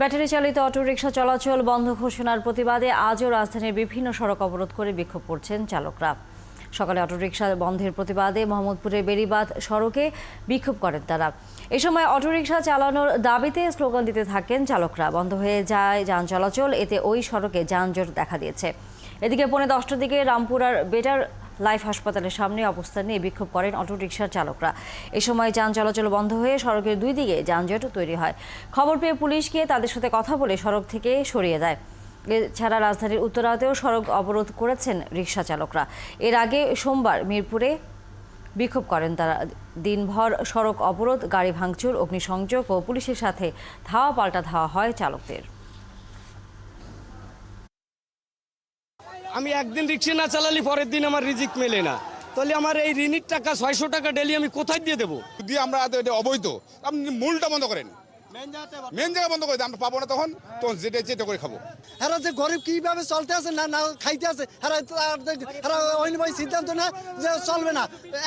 Battery চালিত autorickshaw চলাচল বন্ধ ঘোষণার প্রতিবাদে আজও রাজধানীর বিভিন্ন সড়ক অবরোধ করে বিক্ষোভ করছেন চালকরা। সকালে অটোরিকশা বন্ধের প্রতিবাদে মোহাম্মদপুরের বেড়িবাঁধ সড়কে বিক্ষোভ করেন তারা। এ সময় অটোরিকশা চালানোর দাবিতে স্লোগান দিতে থাকেন চালকরা। বন্ধ হয়ে যায় যান চলাচল, এতে ওই সড়কে যানজট দেখা দিয়েছে। এদিকে পৌনে 10টার দিকে রামপুরার বেটার লাইফ হাসপাতালের সামনে অবস্থান নিয়ে বিক্ষোভ করেন অটোরিকশার চালকরা। এ সময় যান চলাচল বন্ধ হয়ে সড়কের দুই দিকে যানজট তৈরি হয়। খবর পেয়ে পুলিশ গিয়ে তাদের সাথে কথা বলে সড়ক থেকে সরিয়ে দেয়। এছাড়া রাজধানীর উত্তরাতেও সড়ক অবরোধ করেছেন রিকশা চালকরা। এর আগে সোমবার মিরপুরে বিক্ষোভ করেন তারা। দিনভর সড়ক অবরোধ, গাড়ি ভাঙচুর, অগ্নিসংযোগ ও পুলিশের সাথে ধাওয়া পাল্টা ধাওয়া হয় চালকদের। আমি একদিন রিক্সা না চালালে পরের দিন আমার রিজিক মেলে না, তাহলে আমার এই ঋণের টাকা 600 টাকা ডেলি আমি কোথায় দিয়ে দেবো? যদি আমরা এটা অবৈধ, আপনি মূলটা বন্ধ করেন, মেন জায়গা বন্ধ করে দেন, আমরা পাবো না তখন যেটা যেটা করে খাবো। এরা যে গরিব কিভাবে চলতে আছে না না খাইতে আছে, সিদ্ধান্ত না যে চলবে না,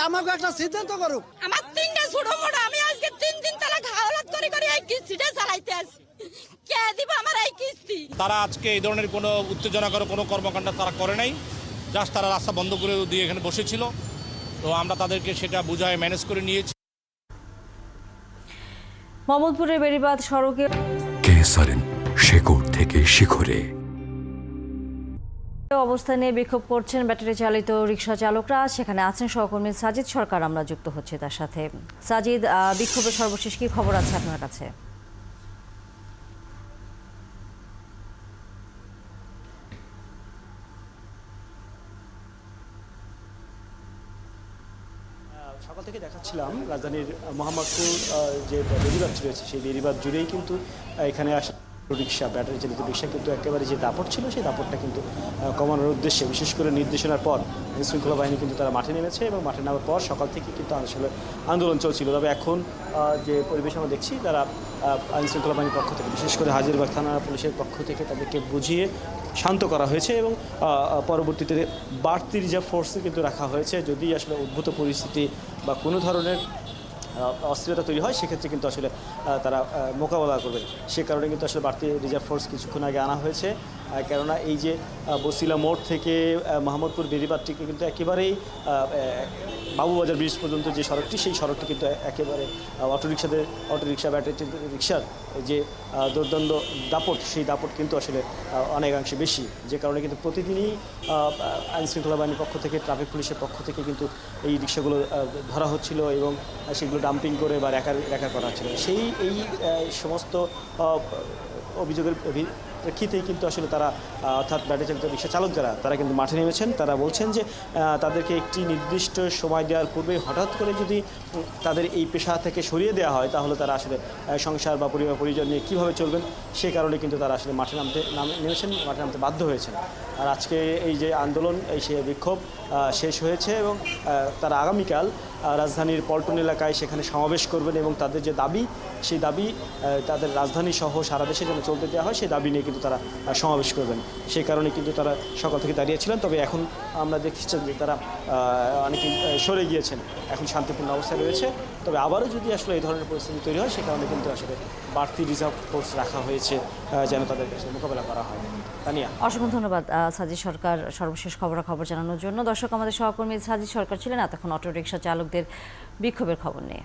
আমাকে একটা সিদ্ধান্ত করুক। আমার 3টা ছোট মোটো, আমি আজকে 3 দিন তালা খাওয়ালাত করে এই কিস্তিটা চালাইতে আছি। কে দিব আমার এই কিস্তি? তারা আজকে এই ধরনের কোনো উত্তেজনাকর কোনো কর্মকাণ্ড তারা করে নাই, জাস্ট তারা রাস্তা বন্ধ করে দিয়ে এখানে বসেছিল। তো আমরা তাদেরকে সেটা বুঝায় ম্যানেজ করে নিয়েছি। মোহাম্মদপুরের বেড়িবাঁধ সড়কে শেকড় থেকে শিখরে অবস্থানে বিক্ষোভ করছেন ব্যাটারি চালিত রিকশা চালকরা। সেখানে আছেন সহকর্মী সাজিদ সরকার, আমরা যুক্ত হচ্ছে তার সাথে। সাজিদ, বিক্ষোভের সর্বশেষ কি খবর আছে আপনার কাছে? সকাল থেকে দেখাচ্ছিলাম রাজধানীর মোহাম্মদপুর যে বেড়িবাঁধ রয়েছে, সেই বেড়িবাঁধ জুড়েই কিন্তু এখানে আসা রিক্সা, ব্যাটারি চালিত রিক্সা কিন্তু একেবারে যে দাপট ছিল সেই দাপটটা কিন্তু কমানোর উদ্দেশ্যে, বিশেষ করে নির্দেশনার পর আইনশৃঙ্খলা বাহিনী কিন্তু তারা মাঠে নেমেছে এবং মাঠে নামার পর সকাল থেকে কিন্তু আসলে আন্দোলন চলছিল। তবে এখন যে পরিবেশ আমরা দেখছি, তারা আইনশৃঙ্খলা বাহিনীর পক্ষ থেকে, বিশেষ করে হাজিরবাগ থানা পুলিশের পক্ষ থেকে তাদেরকে বুঝিয়ে শান্ত করা হয়েছে এবং পরবর্তীতে বাড়তি রিজার্ভ ফোর্সে কিন্তু রাখা হয়েছে। যদি আসলে উদ্ভূত পরিস্থিতি বা কোনো ধরনের অস্থিরতা তৈরি হয়, সেক্ষেত্রে কিন্তু আসলে তারা মোকাবেলা করবে। সে কারণে কিন্তু আসলে বাড়তি রিজার্ভ ফোর্স কিছুক্ষণ আগে আনা হয়েছে। কেননা এই যে বসিলা মোড় থেকে মোহাম্মদপুর বেড়িবাঁধটিকে কিন্তু একেবারেই বাবুবাজার ব্রিজ পর্যন্ত যে সড়কটি, সেই সড়কটি কিন্তু একেবারে অটোরিকশা ব্যাটারি রিক্সার যে দুর্দণ্ড দাপট, সেই দাপট কিন্তু আসলে অনেকাংশে বেশি। যে কারণে কিন্তু প্রতিদিনই আইনশৃঙ্খলা বাহিনীর পক্ষ থেকে, ট্রাফিক পুলিশের পক্ষ থেকে কিন্তু এই রিক্সাগুলো ধরা হচ্ছিল এবং সেগুলো ডাম্পিং করে বা রেখা করা হচ্ছিল। এই সমস্ত অভিযোগের প্রেক্ষিতেই কিন্তু আসলে তারা, অর্থাৎ ব্যাটারি চালিত রিক্সা চালক যারা, তারা কিন্তু মাঠে নেমেছেন। তারা বলছেন যে তাদেরকে একটি নির্দিষ্ট সময় দেওয়ার পূর্বে হঠাৎ করে যদি তাদের এই পেশা থেকে সরিয়ে দেওয়া হয়, তাহলে তারা আসলে সংসার বা পরিবার পরিজন নিয়ে কীভাবে চলবেন, সে কারণে কিন্তু তারা আসলে মাঠে নেমেছেন, মাঠে নামতে বাধ্য হয়েছেন। আর আজকে এই যে আন্দোলন, এই সে বিক্ষোভ শেষ হয়েছে এবং তারা আগামীকাল রাজধানীর পল্টন এলাকায় সেখানে সমাবেশ করবেন এবং তাদের যে দাবি, সেই দাবি তাদের রাজধানী সহ সারা দেশে যেন চলতে দেওয়া হয়, সেই দাবি নিয়ে কিন্তু তারা সমাবেশ করবেন। সেই কারণে কিন্তু তারা সকাল থেকে দাঁড়িয়েছিলেন। তবে এখন আমরা দেখছি যে তারা অনেকে সরে গিয়েছেন, এখন শান্তিপূর্ণ অবস্থায় রয়েছে। তবে আবারও যদি আসলে এই ধরনের পরিস্থিতি তৈরি হয়, সে কারণে কিন্তু আসলে বাড়তি রিজার্ভ ফোর্স রাখা হয়েছে যেন তাদের কাছে মোকাবেলা করা হয়। তানিয়া, অসংখ্য ধন্যবাদ সাজিদ সরকার সর্বশেষ খবরাখবর জানানোর জন্য। দর্শক, আমাদের সহকর্মী সাজিদ সরকার ছিলেন এতক্ষণ অটোরিকশা চালকদের বিক্ষোভের খবর নিয়ে।